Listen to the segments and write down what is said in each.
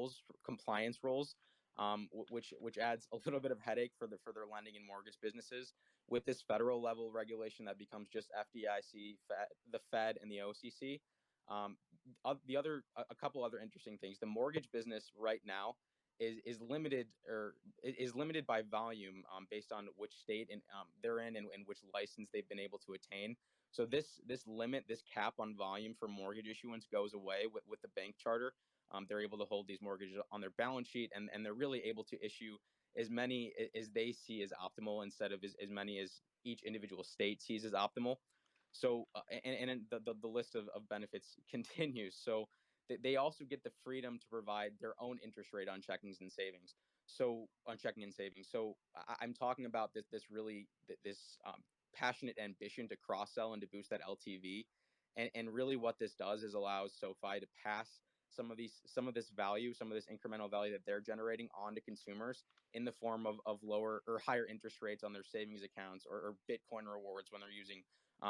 rules, compliance rules, which adds a little bit of headache for their lending and mortgage businesses. With this federal level regulation that becomes just FDIC, the Fed, and the OCC. Um, a couple other interesting things. The mortgage business right now is limited or is limited by volume based on which state they're in and which license they've been able to attain. So this cap on volume for mortgage issuance goes away with the bank charter. They're able to hold these mortgages on their balance sheet, and they're really able to issue as many as they see as optimal instead of as many as each individual state sees as optimal. So, and the list of benefits continues. So, they also get the freedom to provide their own interest rate on checkings and savings. So, on checking and savings. So, I'm talking about this passionate ambition to cross sell and to boost that LTV. And really, what this does is allows SoFi to pass some of this value, some of this incremental value that they're generating onto consumers in the form of lower or higher interest rates on their savings accounts or Bitcoin rewards when they're using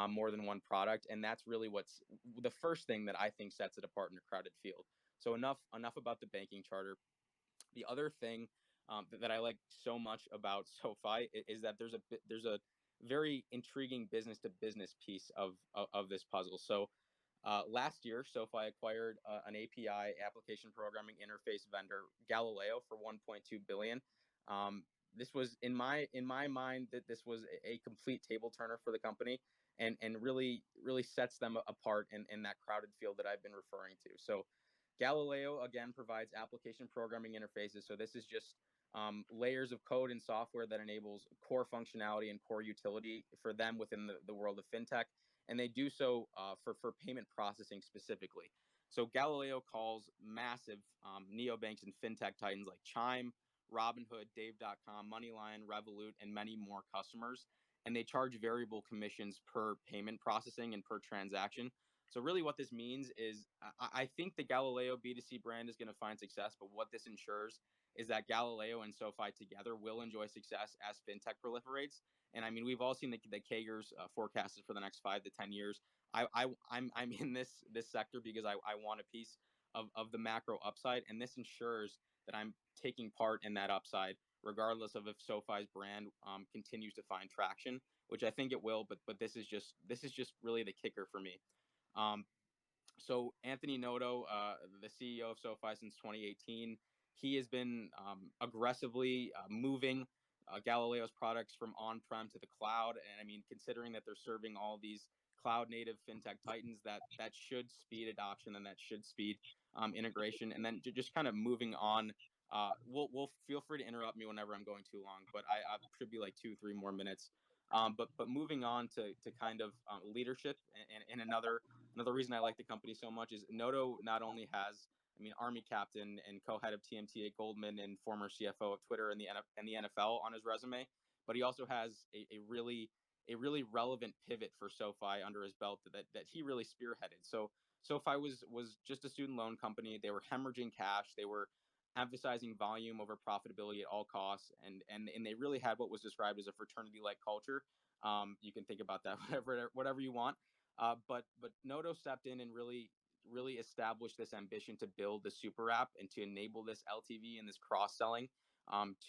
more than one product. And that's really what's the first thing that I think sets it apart in a crowded field. So enough about the banking charter. The other thing that I like so much about SoFi is that there's a very intriguing business to business piece of this puzzle. So last year, SoFi acquired an API application programming interface vendor, Galileo, for 1.2 billion. This was in my mind that this was a complete table turner for the company, and really sets them apart in that crowded field that I've been referring to. So Galileo again provides application programming interfaces. So this is just layers of code and software that enables core functionality and core utility for them within the world of fintech, and they do so for payment processing specifically. So Galileo calls massive neobanks and fintech titans like Chime, Robinhood, Dave.com, Moneyline, Revolut, and many more customers, and they charge variable commissions per payment processing and per transaction. So really what this means is I think the Galileo B2C brand is going to find success, but what this ensures is that Galileo and SoFi together will enjoy success as fintech proliferates. And I mean, we've all seen the CAGRs forecasted for the next 5 to 10 years. I'm in this sector because I want a piece of the macro upside, and this ensures that I'm taking part in that upside, regardless of if SoFi's brand continues to find traction, which I think it will. But this is just really the kicker for me. Um, so Anthony Noto, the CEO of SoFi since 2018, he has been aggressively moving Galileo's products from on-prem to the cloud. And I mean, considering that they're serving all these cloud-native fintech titans, that should speed adoption and that should speed integration. And then just kind of moving on. We'll feel free to interrupt me whenever I'm going too long, but I should be like 2-3 more minutes. But moving on to kind of leadership and another reason I like the company so much is Noto not only has, I mean, Army captain and co-head of TMT at Goldman and former CFO of Twitter and the NFL on his resume, but he also has a really relevant pivot for SoFi under his belt that he really spearheaded. So SoFi was just a student loan company. They were hemorrhaging cash. They were emphasizing volume over profitability at all costs, and they really had what was described as a fraternity-like culture. You can think about that whatever you want. But Noto stepped in and really established this ambition to build the super app and to enable this LTV and this cross selling,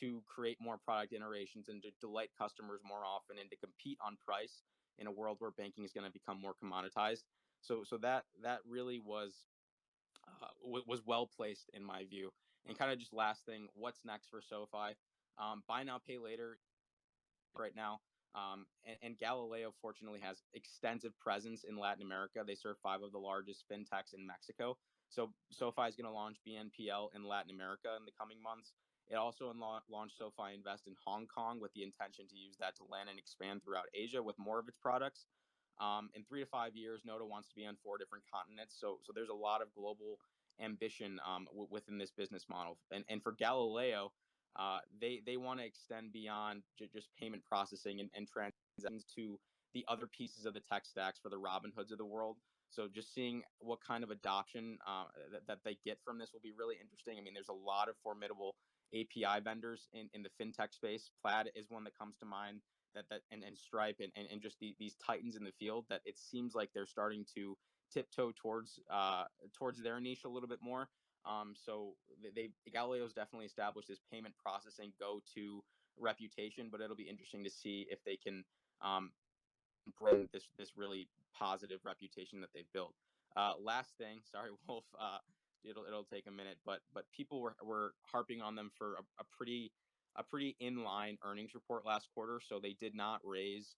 to create more product iterations and to delight customers more often and to compete on price in a world where banking is going to become more commoditized. So that really was well placed in my view. And kind of just last thing, what's next for SoFi? Buy now, pay later right now. And Galileo fortunately has extensive presence in Latin America. They serve 5 of the largest fintechs in Mexico. So SoFi is going to launch BNPL in Latin America in the coming months. It also launched SoFi Invest in Hong Kong with the intention to use that to land and expand throughout Asia with more of its products. In 3 to 5 years, Noto wants to be on 4 different continents. So there's a lot of global ambition within this business model. And for Galileo, they want to extend beyond just payment processing and transactions to the other pieces of the tech stacks for the Robinhoods of the world. So just seeing what kind of adoption that they get from this will be really interesting. I mean, there's a lot of formidable API vendors in the fintech space. Plaid is one that comes to mind. And Stripe and just these titans in the field that it seems like they're starting to tiptoe towards their niche a little bit more. So Galileo's definitely established this payment processing go-to reputation, but it'll be interesting to see if they can bring this really positive reputation that they've built. Last thing, sorry, Wolf. It'll take a minute, but people were harping on them for a pretty inline earnings report last quarter. So they did not raise.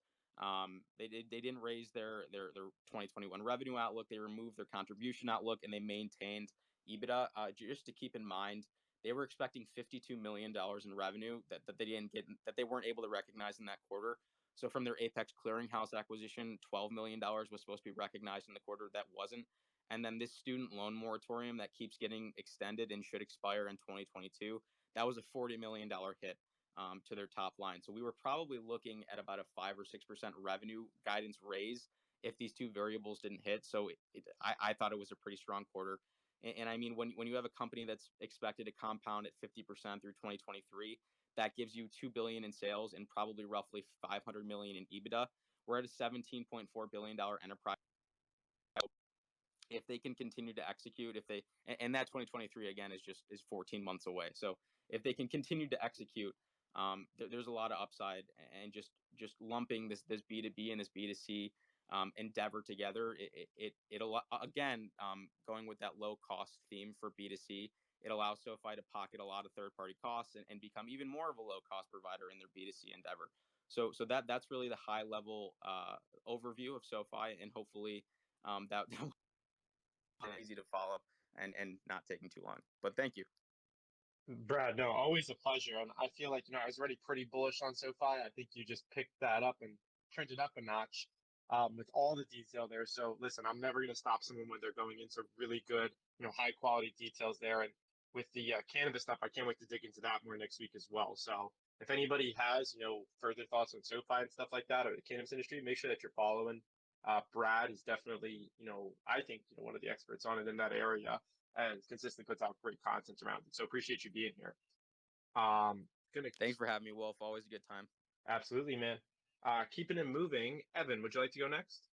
They didn't raise their 2021 revenue outlook. They removed their contribution outlook, and they maintained EBITDA. Just to keep in mind, they were expecting $52 million in revenue that they didn't get, that they weren't able to recognize in that quarter. So from their Apex Clearinghouse acquisition, $12 million was supposed to be recognized in the quarter. That wasn't. And then this student loan moratorium that keeps getting extended and should expire in 2022, that was a $40 million hit to their top line. So we were probably looking at about a 5 or 6% revenue guidance raise if these two variables didn't hit. So I thought it was a pretty strong quarter. And I mean, when you have a company that's expected to compound at 50% through 2023, that gives you $2 billion in sales and probably roughly $500 million in EBITDA. We're at a $17.4 billion enterprise. If they can continue to execute, and that 2023 again is 14 months away. So if they can continue to execute, there's a lot of upside, and just lumping this B2B and this B2C endeavor together, it'll again, going with that low cost theme for B2C, it allows SoFi to pocket a lot of third party costs and become even more of a low cost provider in their B2C endeavor. So that's really the high level overview of SoFi, and hopefully that easy to follow and not taking too long. But thank you. Brad, no, always a pleasure. And I feel like, I was already pretty bullish on SoFi. I think you just picked that up and turned it up a notch with all the detail there. So listen, I'm never going to stop someone when they're going into really good, high quality details there. And with the cannabis stuff, I can't wait to dig into that more next week as well. So if anybody has, further thoughts on SoFi and stuff like that, or the cannabis industry, make sure that you're following. Brad is definitely, I think, one of the experts on it in that area, and consistently puts out great content around it. So appreciate you being here. Thanks for having me, Wolf. Always a good time. Absolutely, man. Keeping it moving. Evan, would you like to go next?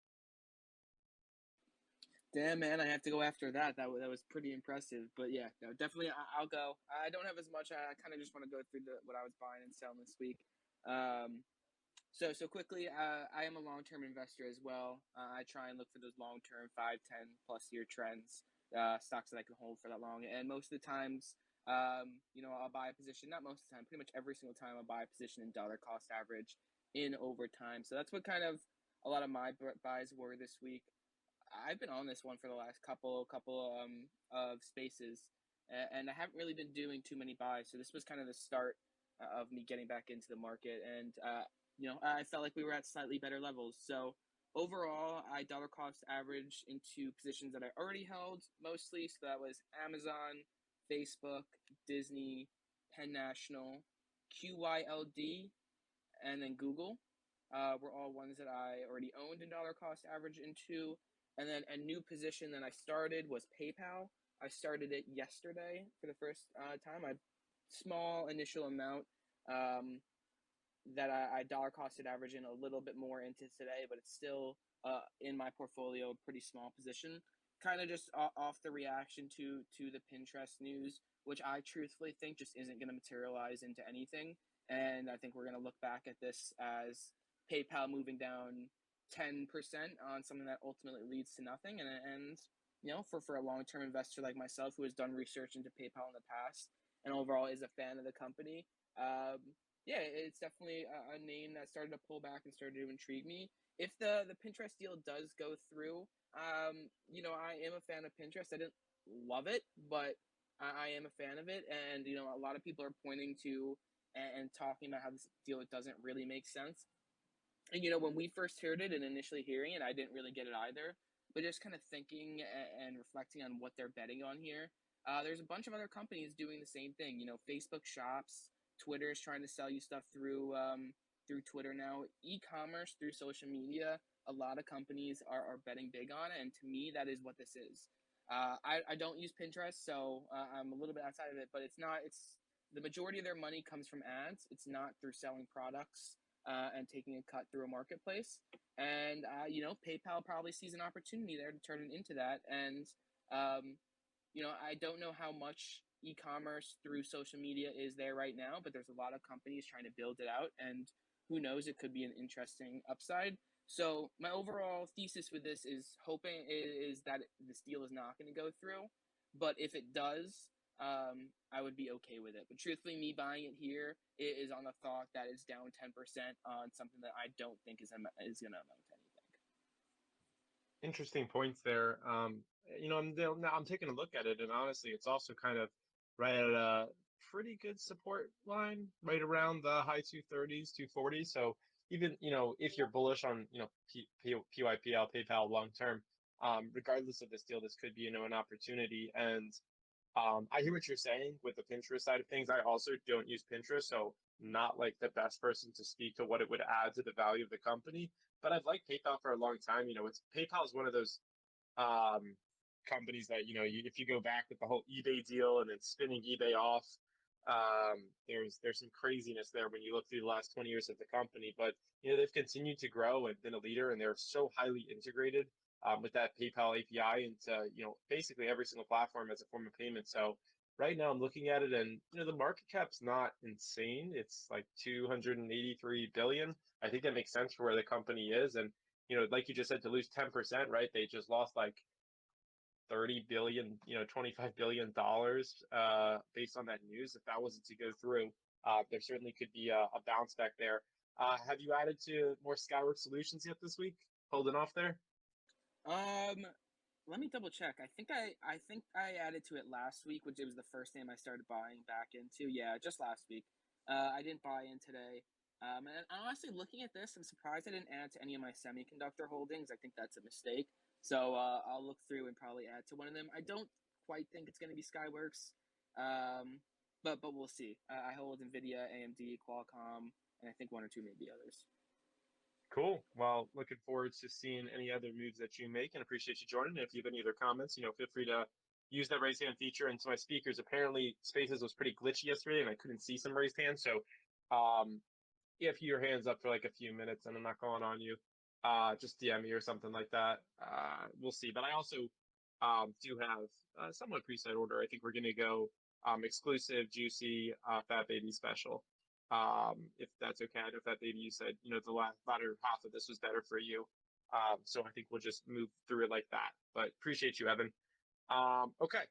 Damn, man, I have to go after that. That was pretty impressive. But yeah, no, definitely I'll go. I don't have as much. I kind of just want to go through what I was buying and selling this week. So quickly, I am a long-term investor as well. I try and look for those long-term 5, 10 plus year trends, stocks that I can hold for that long. And most of the times, I'll buy a position, not most of the time, pretty much every single time I'll buy a position in dollar cost average in over time. So that's what kind of a lot of my buys were this week. I've been on this one for the last couple of spaces, and I haven't really been doing too many buys. So this was kind of the start of me getting back into the market, and I felt like we were at slightly better levels. So overall, I dollar cost average into positions that I already held mostly. So that was Amazon, Facebook, Disney, Penn National, QYLD, and then Google. Were all ones that I already owned in dollar cost average into. And then a new position that I started was PayPal. I started it yesterday for the first time. A small initial amount that I dollar costed average in a little bit more into today, but it's still in my portfolio, a pretty small position. Kind of just off the reaction to the Pinterest news, which I truthfully think just isn't going to materialize into anything. And I think we're going to look back at this as PayPal moving down 10% on something that ultimately leads to nothing. And for a long-term investor like myself who has done research into PayPal in the past and overall is a fan of the company, yeah, it's definitely a name that started to pull back and started to intrigue me. If the Pinterest deal does go through, I am a fan of Pinterest. I didn't love it, but I am a fan of it. And, a lot of people are pointing to and talking about how this deal doesn't really make sense. And, when we first heard it and initially hearing it, I didn't really get it either. But just kind of thinking and reflecting on what they're betting on here, there's a bunch of other companies doing the same thing. Facebook Shops, Twitter is trying to sell you stuff through Twitter now. E-commerce through social media, a lot of companies are betting big on it. And to me, that is what this is. I don't use Pinterest, so I'm a little bit outside of it. But it's the majority of their money comes from ads. It's not through selling products. And taking a cut through a marketplace. And, PayPal probably sees an opportunity there to turn it into that. And, I don't know how much e-commerce through social media is there right now, but there's a lot of companies trying to build it out, and who knows, it could be an interesting upside. So my overall thesis with this is that this deal is not going to go through, but if it does, I would be okay with it. But truthfully, me buying it here is on the thought that it's down 10% on something that I don't think is going to amount to anything. Interesting points there. I'm taking a look at it, and honestly, it's also kind of right at a pretty good support line, right around the high 230s, 240s. So even, if you're bullish on, PYPL, PayPal long term, regardless of this deal, this could be, an opportunity. And I hear what you're saying with the Pinterest side of things. I also don't use Pinterest, so not like the best person to speak to what it would add to the value of the company. But I've liked PayPal for a long time. PayPal is one of those companies that if you go back with the whole eBay deal and then spinning eBay off, there's some craziness there when you look through the last 20 years of the company. But they've continued to grow and been a leader, and they're so highly integrated with that PayPal API into basically every single platform as a form of payment. So right now I'm looking at it, and the market cap's not insane. It's like 283 billion. I think that makes sense for where the company is, and like you just said, to lose 10%, right? They just lost like 30 billion, $25 billion based on that news. If that wasn't to go through, there certainly could be a bounce back there. Have you added to more Skyworks solutions yet this week? Holding off there? Let me double check. I think I added to it last week, which it was the first name I started buying back into. Yeah, just last week. I didn't buy in today. And honestly, looking at this, I'm surprised I didn't add to any of my semiconductor holdings. I think that's a mistake. So I'll look through and probably add to one of them. I don't quite think it's going to be Skyworks, but we'll see. I hold Nvidia, AMD, Qualcomm, and I think one or two maybe others. Cool. Well, looking forward to seeing any other moves that you make, and appreciate you joining. If you have any other comments, feel free to use that raise hand feature. And to my speakers, apparently Spaces was pretty glitchy yesterday, and I couldn't see some raised hands. So, if your hands up for like a few minutes and I'm not calling on you, just DM me or something like that. We'll see. But I also do have a somewhat preset order. I think we're gonna go exclusive, juicy, Fat Baby special. If that's okay. I know Fat Baby, you said the latter half of this was better for you. So I think we'll just move through it like that. But appreciate you, Evan. Okay.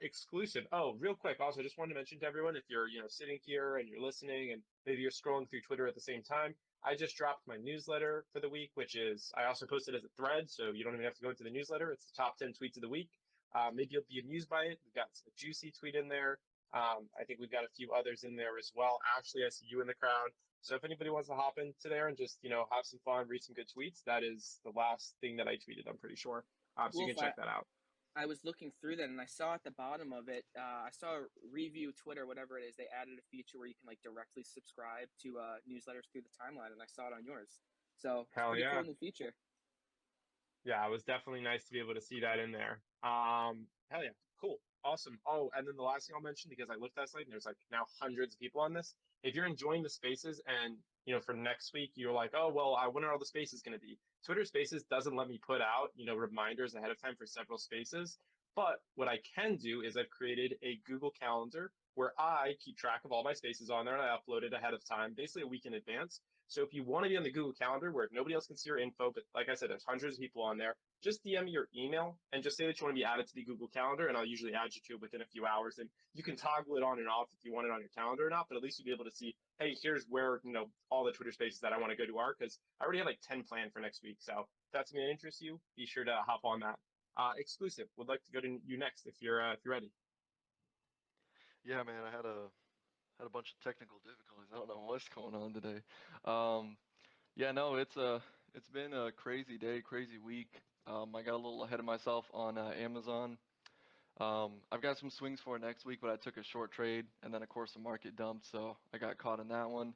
Exclusive. Oh, real quick. Also, just wanted to mention to everyone, if you're sitting here and you're listening, and maybe you're scrolling through Twitter at the same time, I just dropped my newsletter for the week, which is I also posted as a thread, so you don't even have to go into the newsletter. It's the top 10 tweets of the week. Maybe you'll be amused by it. We've got a juicy tweet in there. I think we've got a few others in there as well. Ashley, I see you in the crowd. So if anybody wants to hop into there and just have some fun, read some good tweets, that is the last thing that I tweeted, I'm pretty sure. So you can check that out. I was looking through that, and I saw at the bottom of it, I saw Review Twitter, whatever it is, they added a feature where you can like directly subscribe to newsletters through the timeline, and I saw it on yours. So it's Hell pretty yeah. cool new feature. Yeah, it was definitely nice to be able to see that in there. Hell yeah, cool, awesome. Oh, and then the last thing I'll mention, because I looked last night and there's like now hundreds of people on this. If you're enjoying the spaces, and for next week you're like, oh well, when are all the spaces going to be? Twitter Spaces doesn't let me put out reminders ahead of time for several spaces. But what I can do is I've created a Google Calendar where I keep track of all my spaces on there, and I upload it ahead of time, basically a week in advance. So if you want to be on the Google Calendar where nobody else can see your info, but like I said, there's hundreds of people on there, just DM me your email and just say that you want to be added to the Google Calendar, and I'll usually add you to it within a few hours. And you can toggle it on and off if you want it on your calendar or not, but at least you'll be able to see, hey, here's where, all the Twitter spaces that I want to go to are, because I already have like 10 planned for next week. So if that's going to interest you, be sure to hop on that. Exclusive, would like to go to you next if you're ready. Yeah, man, I had a bunch of technical difficulties. I don't know what's going on today. Yeah, no, it's been a crazy day, crazy week. I got a little ahead of myself on Amazon. I've got some swings for next week, but I took a short trade, and then of course the market dumped, so I got caught in that one.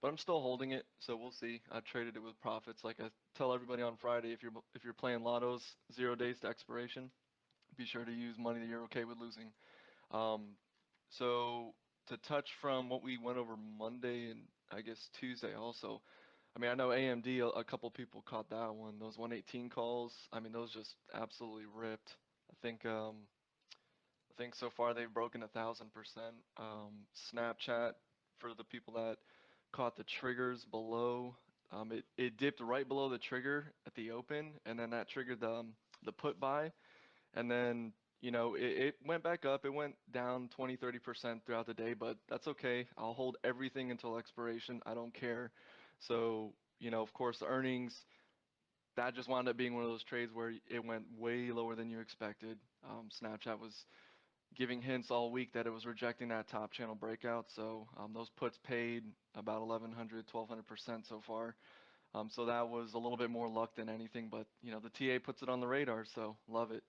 But I'm still holding it, so we'll see. I traded it with profits. Like I tell everybody on Friday, if you're playing lottos, 0 days to expiration, be sure to use money that you're okay with losing. Um, so to touch from what we went over Monday and I guess Tuesday also, I mean, I know AMD, a couple people caught that one. Those 118 calls, I mean, those just absolutely ripped. I think I think so far they've broken 1,000%. Snapchat, for the people that caught the triggers below, it dipped right below the trigger at the open, and then that triggered the put buy, and then it went back up. It went down 20-30% throughout the day, but that's okay. I'll hold everything until expiration. I don't care. So of course, the earnings, that just wound up being one of those trades where it went way lower than you expected. Snapchat was giving hints all week that it was rejecting that top channel breakout. So those puts paid about 1,100-1,200% so far. So that was a little bit more luck than anything, but the TA puts it on the radar, so love it.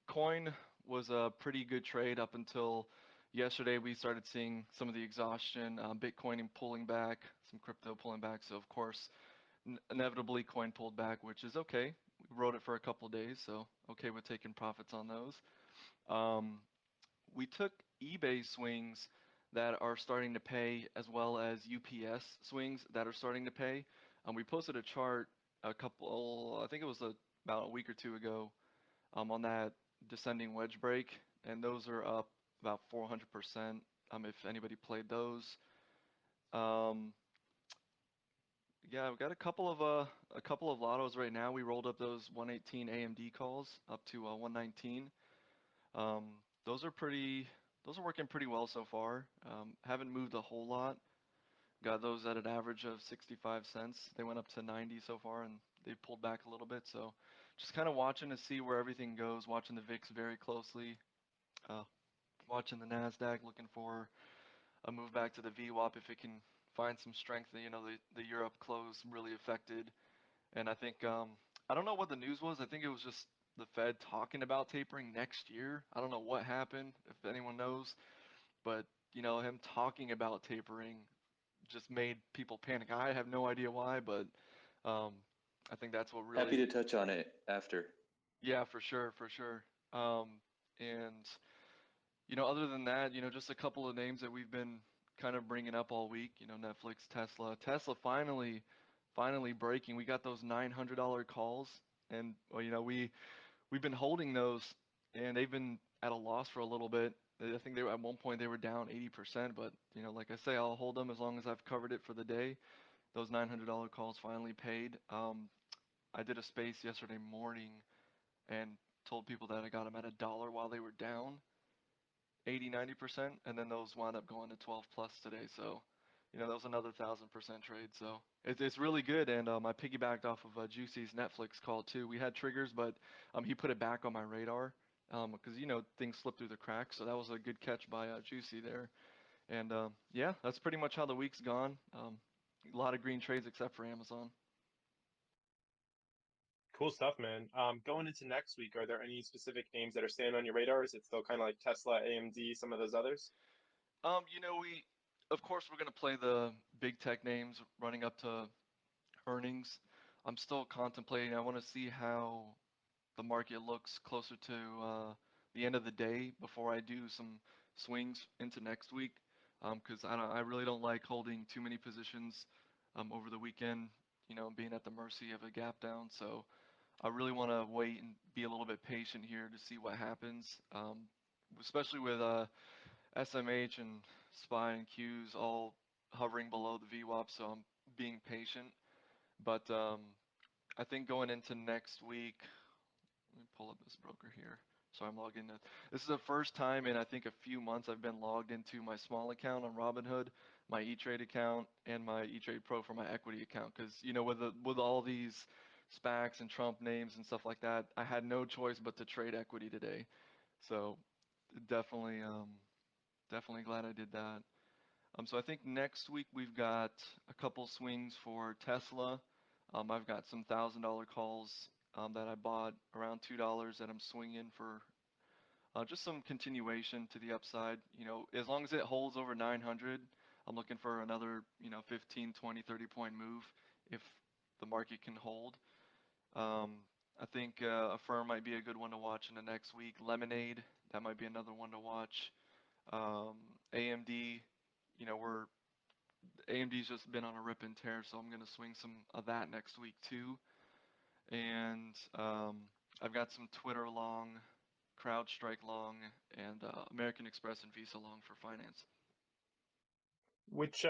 Coin was a pretty good trade up until yesterday. We started seeing some of the exhaustion, Bitcoin pulling back, some crypto pulling back. So of course, inevitably coin pulled back, which is okay. We rode it for a couple of days, so okay with taking profits on those. We took eBay swings that are starting to pay, as well as UPS swings that are starting to pay. We posted a chart I think it was about a week or two ago, on that descending wedge break, and those are up about 400%. If anybody played those, yeah, we've got a couple of lottos right now. We rolled up those 118 AMD calls up to 119. Those are working pretty well so far. Haven't moved a whole lot. Got those at an average of 65 cents. They went up to 90 so far, and they pulled back a little bit. So just kind of watching to see where everything goes, watching the VIX very closely, watching the NASDAQ, looking for a move back to the VWAP if it can find some strength. The Europe close really affected. And I think, I don't know what the news was. I think it was just the Fed talking about tapering next year. I don't know what happened, if anyone knows. But, him talking about tapering just made people panic. I have no idea why, but I think that's what really... Happy to touch on it after. Yeah, for sure, for sure. And, other than that, just a couple of names that we've been kind of bringing up all week, Netflix, Tesla. Tesla finally breaking. We got those $900 calls, and we've been holding those, and they've been at a loss for a little bit. I think at one point they were down 80%, but like I say, I'll hold them as long as I've covered it for the day. Those $900 calls finally paid. I did a space yesterday morning and told people that I got them at $1 while they were down 80-90%, and then those wound up going to 12 plus today. So that was another 1,000% trade. So it's really good. And I piggybacked off of Juicy's Netflix call too. We had triggers, but he put it back on my radar because things slip through the cracks. So that was a good catch by Juicy there. And yeah, that's pretty much how the week's gone. A lot of green trades except for Amazon. Cool stuff, man. Going into next week, are there any specific names that are staying on your radar? Is it still kind of like Tesla, AMD, some of those others? Of course, we're going to play the big tech names running up to earnings. I'm still contemplating. I want to see how the market looks closer to the end of the day before I do some swings into next week. Because I really don't like holding too many positions over the weekend, being at the mercy of a gap down. So I really want to wait and be a little bit patient here to see what happens, especially with SMH and SPY and Qs all hovering below the VWAP, so I'm being patient. But I think going into next week, let me pull up this broker here. So I'm logged in. This is the first time in I think a few months I've been logged into my small account on Robinhood, my E-Trade account, and my E-Trade Pro for my equity account. Because with all these SPACs and Trump names and stuff like that, I had no choice but to trade equity today. So definitely glad I did that. So I think next week we've got a couple swings for Tesla. I've got some $1,000 calls that I bought around $2 that I'm swinging for just some continuation to the upside. As long as it holds over 900, I'm looking for another 15, 20, 30 point move if the market can hold. I think a firm might be a good one to watch in the next week. Lemonade, that might be another one to watch. AMD, AMD's just been on a rip and tear, so I'm going to swing some of that next week too. And I've got some Twitter long CrowdStrike long, and American Express and Visa long for finance. Which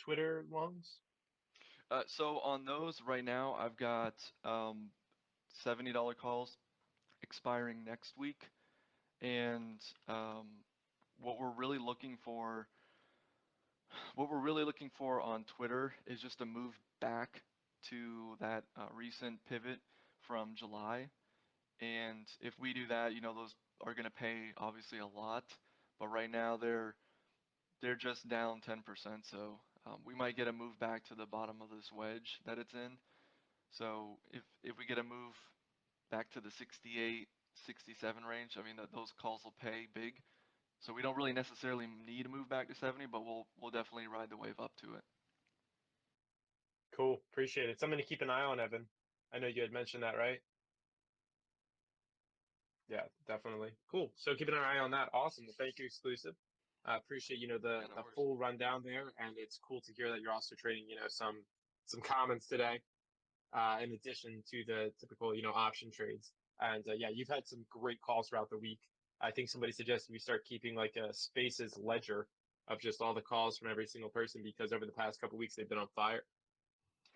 Twitter longs? So on those right now, I've got $70 calls expiring next week, and what we're really looking for, on Twitter is just a move back to that recent pivot from July. And if we do that, those are going to pay obviously a lot, but right now they're just down 10%. So we might get a move back to the bottom of this wedge that it's in. So if we get a move back to the 68, 67 range, I mean those calls will pay big. So we don't really necessarily need to move back to 70, but we'll definitely ride the wave up to it. Cool. Appreciate it. Something to keep an eye on, Evan. I know you had mentioned that, right? Yeah, definitely. Cool. So keeping an eye on that. Awesome. Well, thank you, Exclusive. I appreciate, Yeah, the no worries. full rundown there, and it's cool to hear that you're also trading, some comments today, in addition to the typical, option trades. And yeah, you've had some great calls throughout the week. I think somebody suggested we start keeping like a Spaces ledger of just all the calls from every single person, because over the past couple weeks they've been on fire,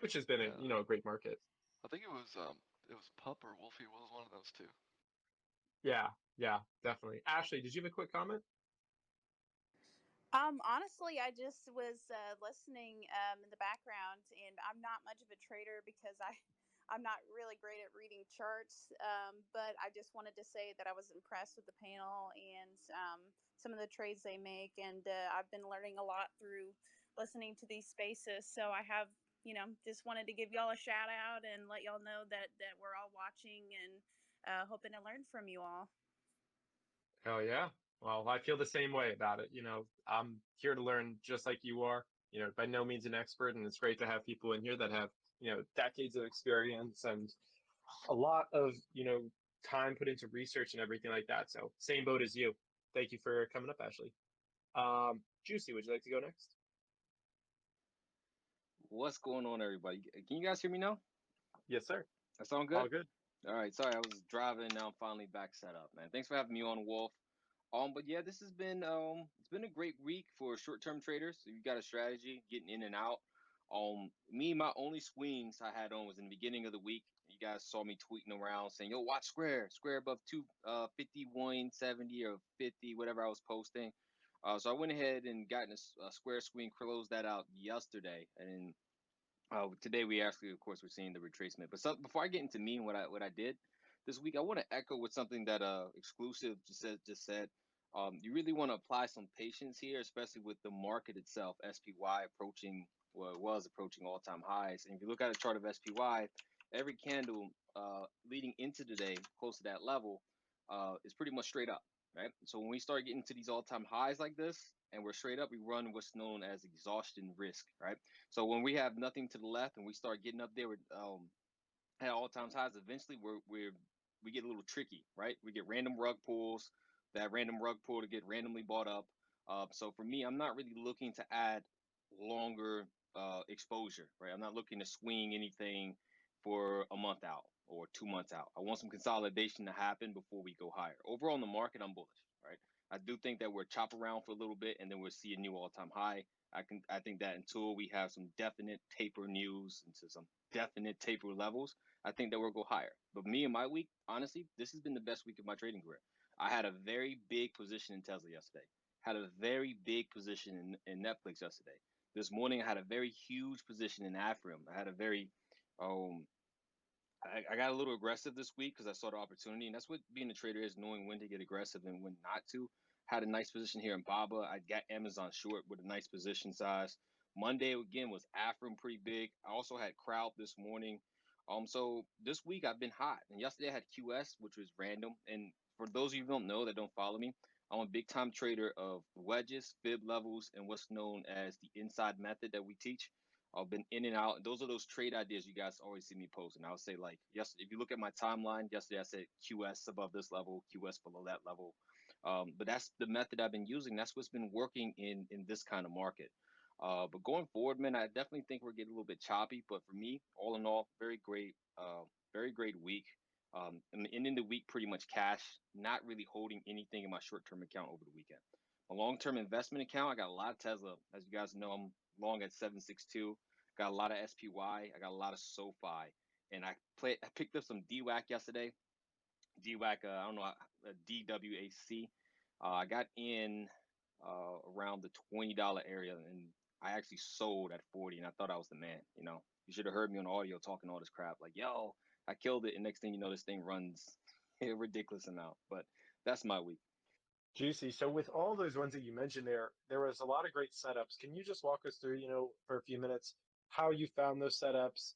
which has been Yeah, a great market. I think it was Pup or Wolfie was one of those two. Yeah, yeah, definitely. Ashley, did you have a quick comment? Honestly, I just was listening in the background, and I'm not much of a trader because I'm not really great at reading charts. But I just wanted to say that I was impressed with the panel and some of the trades they make, and I've been learning a lot through listening to these spaces. So I have, just wanted to give y'all a shout out and let y'all know that we're all watching and hoping to learn from you all. Hell yeah. Well, I feel the same way about it. I'm here to learn just like you are. By no means an expert, and it's great to have people in here that have, decades of experience and a lot of, time put into research and everything like that. So same boat as you. Thank you for coming up, Ashley. Juicy, would you like to go next? What's going on, everybody? Can you guys hear me now? Yes, sir. That sound good? All good. All right. Sorry, I was driving. Now I'm finally back set up, man. Thanks for having me on, Wolf. But yeah, this has been it's been a great week for short-term traders. If you got a strategy, getting in and out. My only swings I had on was in the beginning of the week. You guys saw me tweeting around saying, "Yo, watch Square above 51.70 or 50, whatever I was posting." So I went ahead and got in a Square swing, closed that out yesterday, and today we actually, of course, we're seeing the retracement. But before I get into me and what I did this week, I want to echo with something that Exclusive just said. You really want to apply some patience here, especially with the market itself. SPY approaching, well, it was approaching all-time highs. And if you look at a chart of SPY, every candle leading into today, close to that level, is pretty much straight up, right? So when we start getting to these all-time highs like this, and we're straight up, we run what's known as exhaustion risk, right? So when we have nothing to the left and we start getting up there with at all times highs, eventually we get a little tricky, right? We get random rug pulls, that random rug pull to get randomly bought up. So for me, I'm not really looking to add longer exposure, right? I'm not looking to swing anything for a month out or 2 months out. I want some consolidation to happen before we go higher. Overall in the market, I'm bullish, right? I do think that we'll chop around for a little bit and then we'll see a new all-time high. I think that until we have some definite taper news into some definite taper levels, I think that we'll go higher. But me and my week, honestly, this has been the best week of my trading career. I had a very big position in Tesla yesterday. Had a very big position in Netflix yesterday. This morning I had a very huge position in Afrim. I had a very I got a little aggressive this week because I saw the opportunity, and that's what being a trader is, knowing when to get aggressive and when not to. Had a nice position here in Baba. I got Amazon short with a nice position size. Monday again was Afrim pretty big. I also had Crowd this morning. So this week I've been hot, and yesterday I had QS, which was random. And for those of you who don't know that don't follow me, I'm a big time trader of wedges, fib levels, and what's known as the inside method that we teach. I've been in and out. Those are those trade ideas you guys always see me posting. I would say, like, yes, if you look at my timeline, yesterday I said QS above this level, QS below that level. But that's the method I've been using. That's what's been working in this kind of market. But going forward, man, I definitely think we're getting a little bit choppy. But for me, all in all, very great week. And ending the week pretty much cash, not really holding anything in my short-term account over the weekend. My long-term investment account, I got a lot of Tesla. As you guys know, I'm long at 762. Got a lot of SPY. I got a lot of SoFi. And I picked up some DWAC yesterday. DWAC, I don't know, DWAC. I got in around the $20 area, and I actually sold at 40, and I thought I was the man. You should have heard me on audio talking all this crap, like, yo, I killed it, and next thing you know, this thing runs a ridiculous amount. But that's my week. Juicy. So with all those ones that you mentioned there was a lot of great setups. Can you just walk us through, for a few minutes, how you found those setups?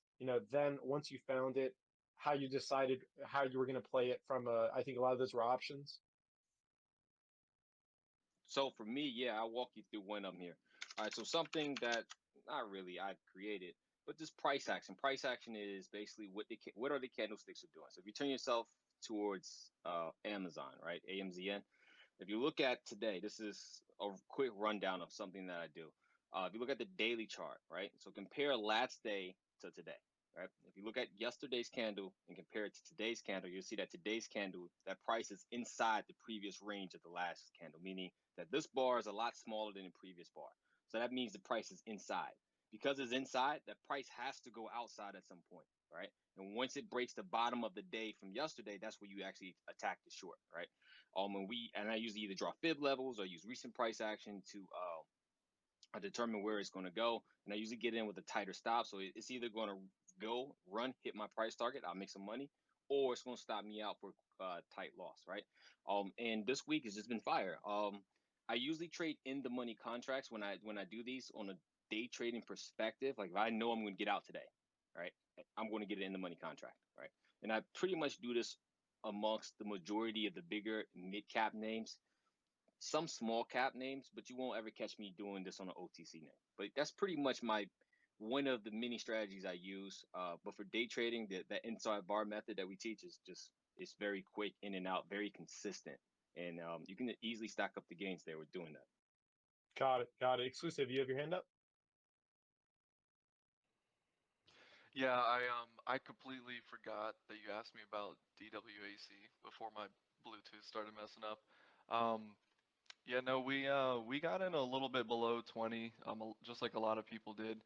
Then once you found it, how you decided how you were going to play it from I think a lot of those were options. So for me, yeah, I'll walk you through one of them here. All right, so something that not really I've created, but this price action. Price action is basically what are the candlesticks are doing. So if you turn yourself towards Amazon, right, AMZN. If you look at today, this is a quick rundown of something that I do. If you look at the daily chart, right, so compare last day to today, right? If you look at yesterday's candle and compare it to today's candle, you'll see that today's candle, that price is inside the previous range of the last candle, meaning that this bar is a lot smaller than the previous bar. So that means the price is inside. Because it's inside, that price has to go outside at some point, right? And once it breaks the bottom of the day from yesterday, that's where you actually attack the short, right? And I usually either draw fib levels or use recent price action to determine where it's going to go. And I usually get in with a tighter stop. So it's either going to go, run, hit my price target, I'll make some money, or it's going to stop me out for tight loss, right? And this week has just been fire. I usually trade in the money contracts when I do these on a day trading perspective. Like if I know I'm going to get out today, right, I'm going to get it in the money contract, right? And I pretty much do this amongst the majority of the bigger mid cap names, some small cap names, but you won't ever catch me doing this on an OTC name. But that's pretty much one of the many strategies I use. But for day trading, that inside bar method that we teach is just, it's very quick in and out, very consistent, and you can easily stack up the gains there with doing that. Got it. Got it. Exclusive. You have your hand up? Yeah, I completely forgot that you asked me about DWAC before my Bluetooth started messing up. Um, yeah, no, we got in a little bit below 20, just like a lot of people did.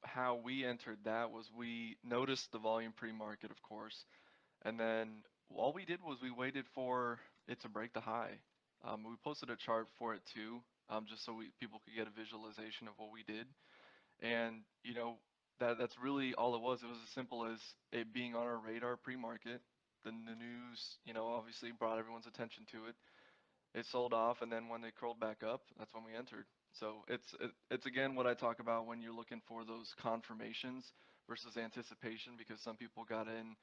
How we entered that was we noticed the volume pre-market, of course, and then all we did was we waited for it to break the high. We posted a chart for it too, just so people could get a visualization of what we did. And that's really all it was. It was as simple as it being on our radar pre-market. Then the news, obviously brought everyone's attention to it. It sold off, and then when they curled back up, that's when we entered. So it's again what I talk about when you're looking for those confirmations versus anticipation, because some people got in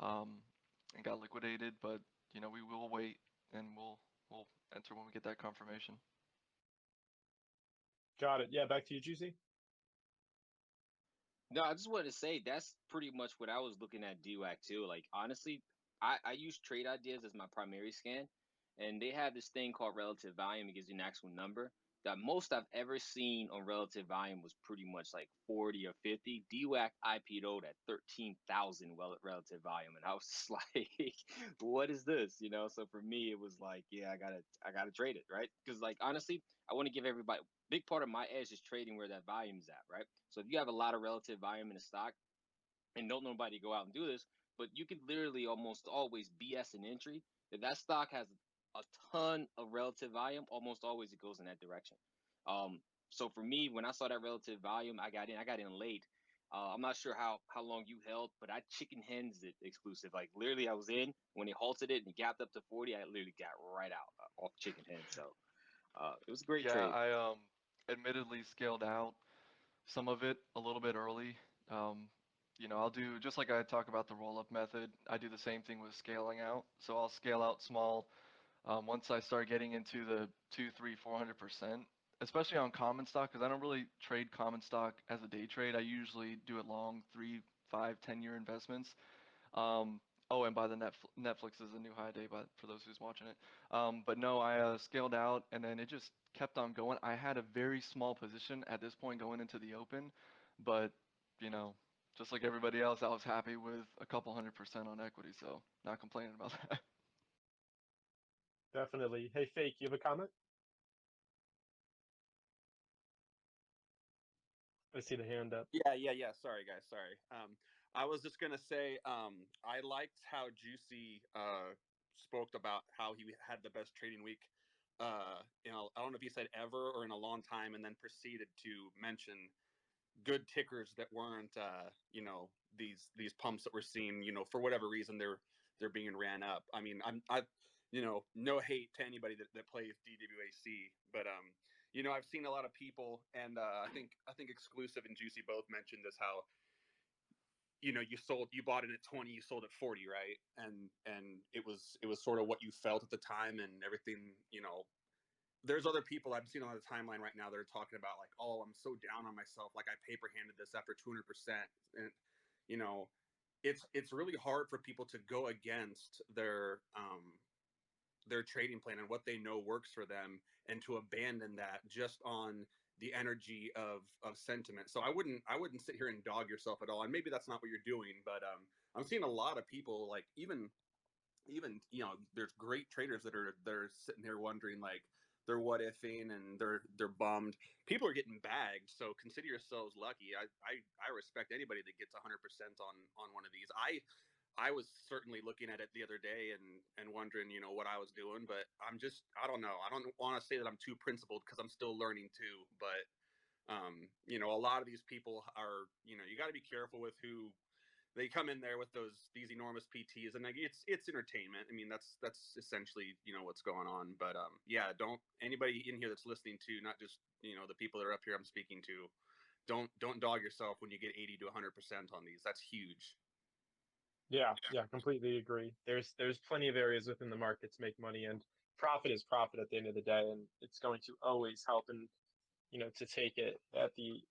and got liquidated, but we will wait and we'll enter when we get that confirmation. Got it. Yeah, back to you, Juicy. No, I just wanted to say that's pretty much what I was looking at DWAC too. Like honestly, I use trade ideas as my primary scan, and they have this thing called relative volume. It gives you an actual number. The most I've ever seen on relative volume was pretty much like 40 or 50. DWAC IPO'd at 13,000 relative volume, and I was just like, "What is this?" So for me, it was like, "Yeah, I gotta trade it, right?" Because like honestly, I want to give everybody, big part of my edge is trading where that volume is at, right? So if you have a lot of relative volume in a stock, and don't nobody go out and do this, but you could literally almost always BS an entry. If that stock has a ton of relative volume, almost always it goes in that direction. So for me, when I saw that relative volume, I got in late. I'm not sure how long you held, but I chicken hens it exclusive. Like literally, I was in when they halted it and gapped up to 40. I literally got right out off chicken head. So it was a great Yeah, trade. I admittedly scaled out some of it a little bit early. Um, I'll do just like I talk about the roll-up method. I do the same thing with scaling out. So I'll scale out small. Once I start getting into the 2, 3, 400%, especially on common stock, because I don't really trade common stock as a day trade. I usually do it long, 3, 5, 10-year investments. Oh, and by the Netflix is a new high day, but for those who's watching it. But no, I scaled out, and then it just kept on going. I had a very small position at this point going into the open, but you know, just like everybody else, I was happy with a couple 100% on equity, so not complaining about that. Definitely. Hey, Fake, you have a comment? I see the hand up. Yeah. Sorry, guys. Sorry. I was just gonna say, I liked how Juicy spoke about how he had the best trading week. I don't know if he said ever or in a long time, and then proceeded to mention good tickers that weren't, these pumps that we're seeing. For whatever reason, they're being ran up. I mean, no hate to anybody that plays DWAC, but I've seen a lot of people, and I think Exclusive and Juicy both mentioned this, how you bought it at 20, you sold at 40, right? And it was sort of what you felt at the time and everything. There's other people I've seen on the timeline right now that are talking about, like, oh, I'm so down on myself, like I paper handed this after 200%. And you know it's really hard for people to go against their trading plan and what they know works for them, and to abandon that just on the energy of sentiment. So I wouldn't sit here and dog yourself at all. And maybe that's not what you're doing, but I'm seeing a lot of people, like, even there's great traders that are sitting here wondering, like, they're what ifing and they're bummed. People are getting bagged, so consider yourselves lucky. I respect anybody that gets 100% on one of these. I was certainly looking at it the other day and wondering, what I was doing, but I don't know. I don't want to say that I'm too principled, because I'm still learning too. But a lot of these people are, you got to be careful with who they come in there with, these enormous PTs, and like, it's entertainment. I mean, that's essentially what's going on. But yeah, don't anybody in here that's listening to, not just the people that are up here I'm speaking to, don't dog yourself when you get 80 to 100% on these. That's huge. Yeah, completely agree. There's plenty of areas within the market to make money, and profit is profit at the end of the day, and it's going to always help. And to take it at the,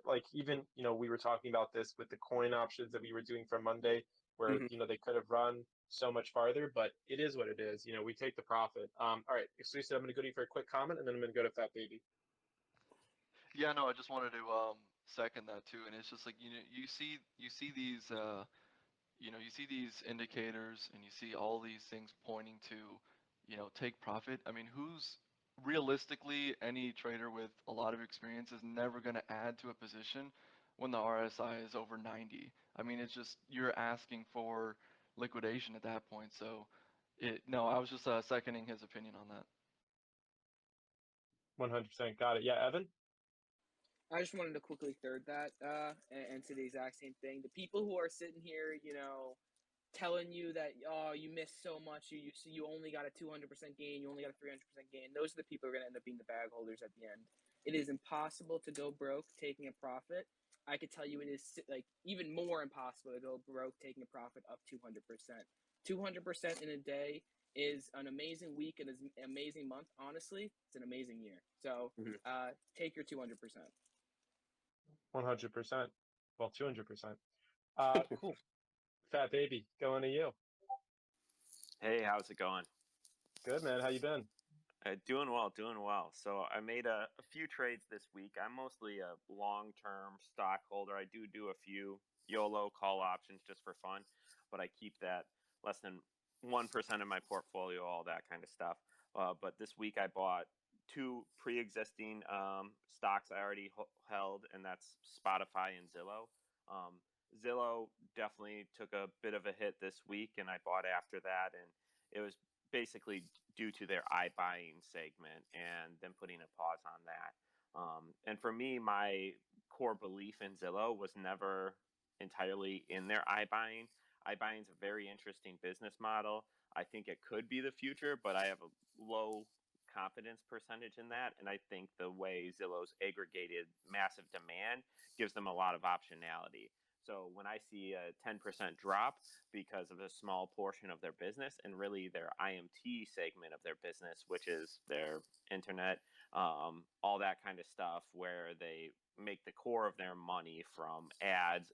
like, even we were talking about this with the coin options that we were doing from Monday, where Mm-hmm. they could have run so much farther, but it is what it is. We take the profit. All right, Exclusive, I'm going to go to you for a quick comment, and then I'm going to go to Fat Baby. Yeah, no, I just wanted to second that too, and it's just like you see these you see these indicators and you see all these things pointing to, take profit. I mean, who's realistically, any trader with a lot of experience is never going to add to a position when the RSI is over 90. I mean, it's just, you're asking for liquidation at that point. So no, I was just seconding his opinion on that. 100% got it. Yeah, Evan. I just wanted to quickly third that and say the exact same thing. The people who are sitting here, telling you that, oh, you missed so much, you only got a 200% gain, you only got a 300% gain, those are the people who are going to end up being the bag holders at the end. It is impossible to go broke taking a profit. I could tell you it is, like, even more impossible to go broke taking a profit of 200%. 200% in a day is an amazing week and is an amazing month. Honestly, it's an amazing year. So take your 200%. 100%. Well, 200%. Cool. Fat Baby, going to you. Hey, how's it going? Good, man. How you been? Doing well, doing well. So I made a few trades this week. I'm mostly a long-term stockholder. I do a few YOLO call options just for fun, but I keep that less than 1% of my portfolio, all that kind of stuff. But this week I bought two pre-existing stocks I already held, and that's Spotify and Zillow. Um, Zillow definitely took a bit of a hit this week, and I bought after that, and it was basically due to their iBuying segment and them putting a pause on that. And for me, my core belief in Zillow was never entirely in their iBuying. iBuying is a very interesting business model. I think it could be the future, but I have a low confidence percentage in that. And I think the way Zillow's aggregated massive demand gives them a lot of optionality. So when I see a 10% drop because of a small portion of their business, and really their IMT segment of their business, which is their internet, all that kind of stuff, where they make the core of their money from ads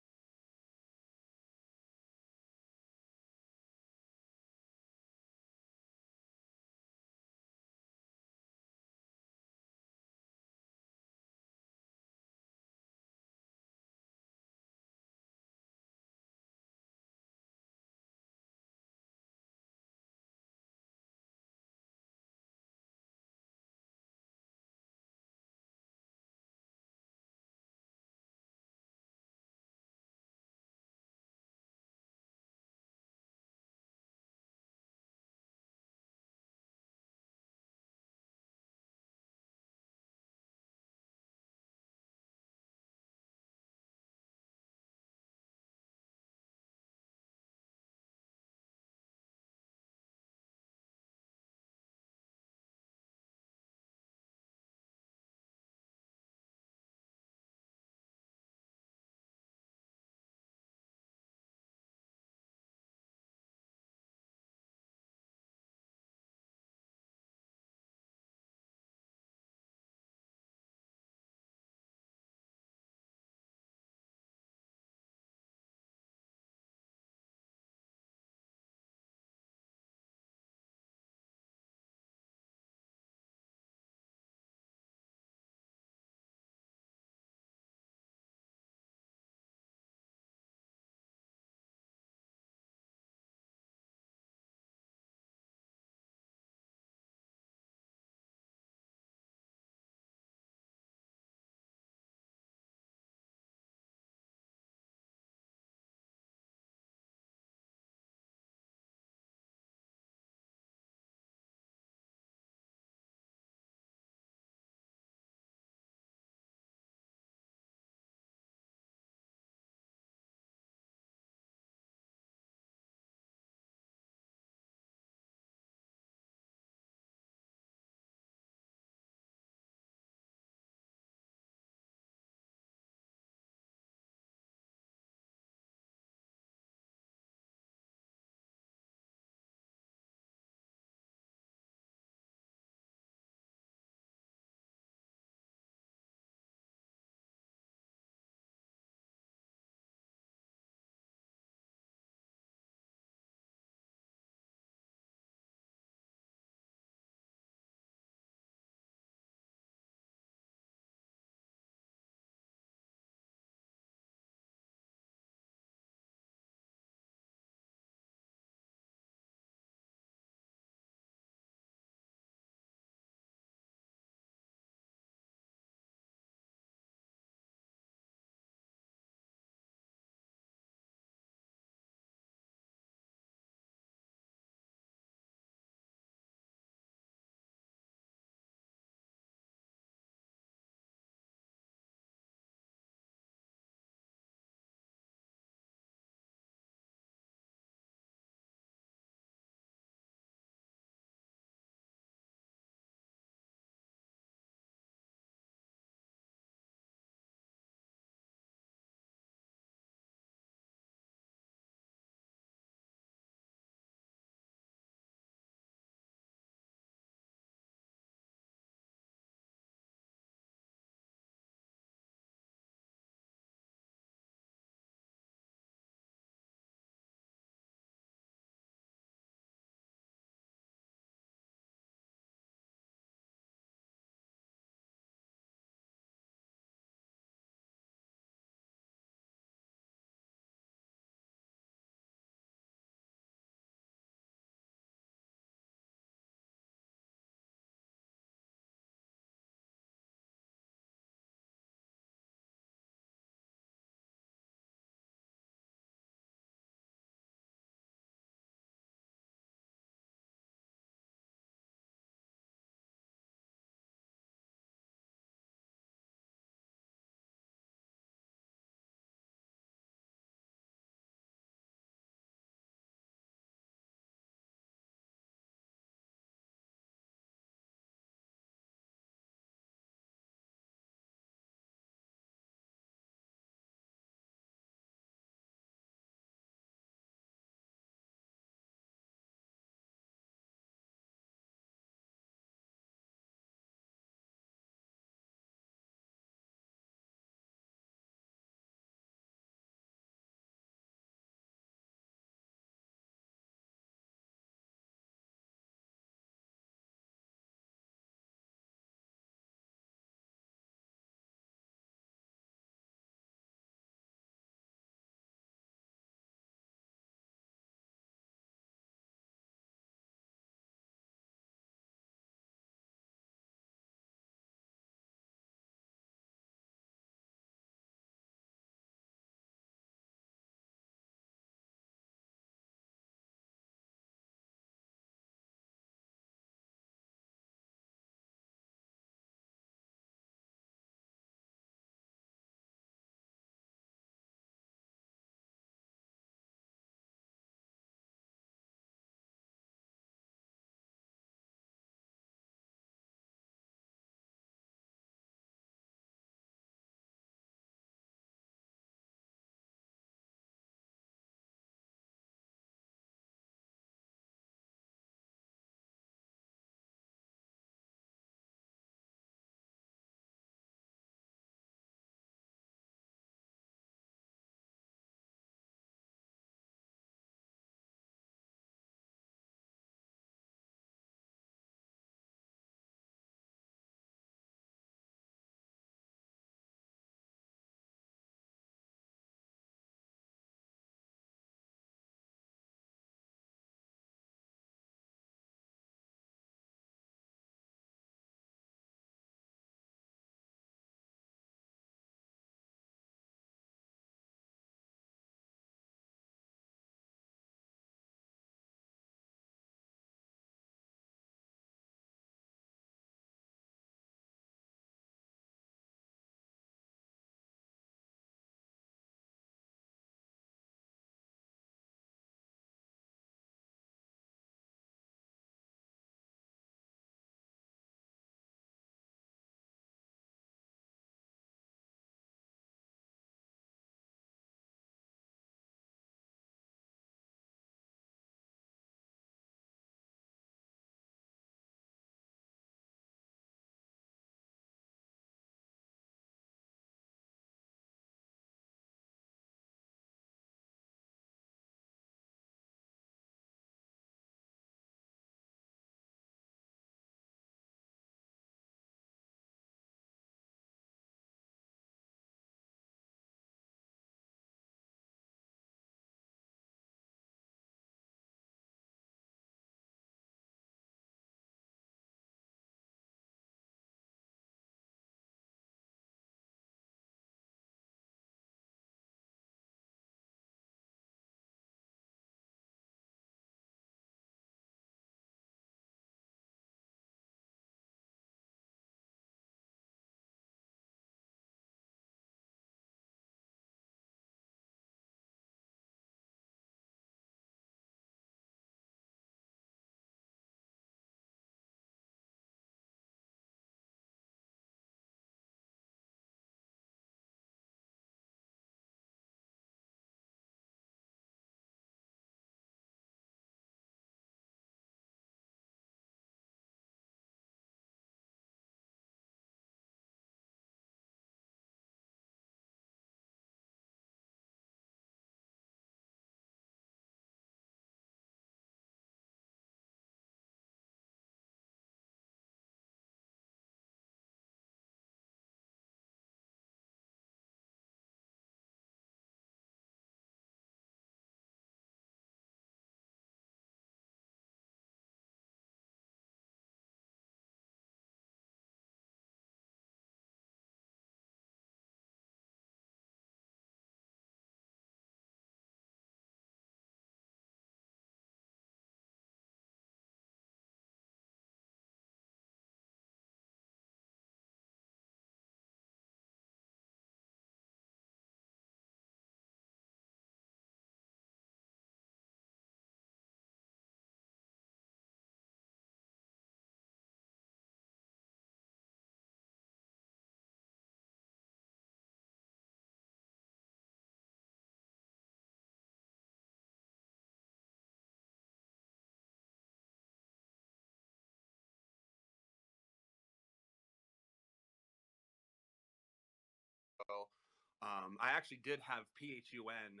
I actually did have PHUN.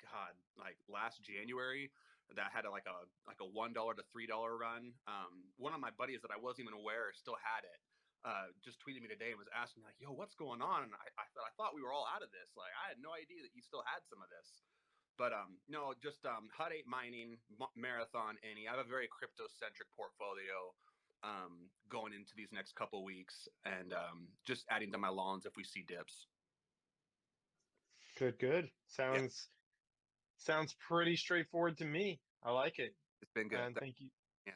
God, like last January, that had like a $1 to $3 run. One of my buddies that I wasn't even aware still had it. Just tweeted me today and was asking me like, "Yo, what's going on?" And I thought we were all out of this. Like, I had no idea that you still had some of this. But no, just HUD 8 mining, Marathon, any. I have a very crypto centric portfolio going into these next couple weeks, and just adding to my lawns if we see dips. Good. Yeah, Sounds pretty straightforward to me. I like it. it's been good. And thank you. Yeah.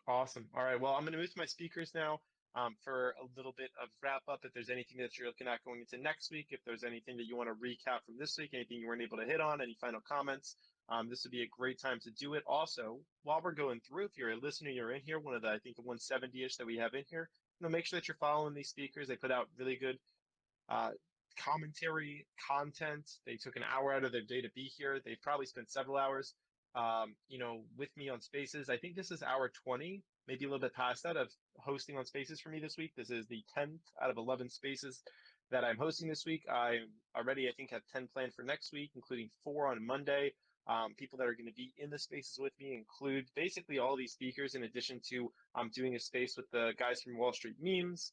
Awesome. All right. Well, I'm going to move to my speakers now for a little bit of wrap up. If there's anything that you're looking at going into next week, if there's anything that you want to recap from this week, anything you weren't able to hit on, any final comments, this would be a great time to do it. Also, while we're going through, if you're a listener, you're in here, one of the, I think, 170-ish that we have in here, make sure that you're following these speakers. They put out really good commentary content. They took an hour out of their day to be here. They've probably spent several hours, with me on Spaces. I think this is hour 20, maybe a little bit past that, of hosting on Spaces for me this week. This is the 10th out of 11 Spaces that I'm hosting this week. I already, I think, have 10 planned for next week, including 4 on Monday. People that are going to be in the spaces with me include basically all these speakers, in addition to doing a space with the guys from Wall Street Memes,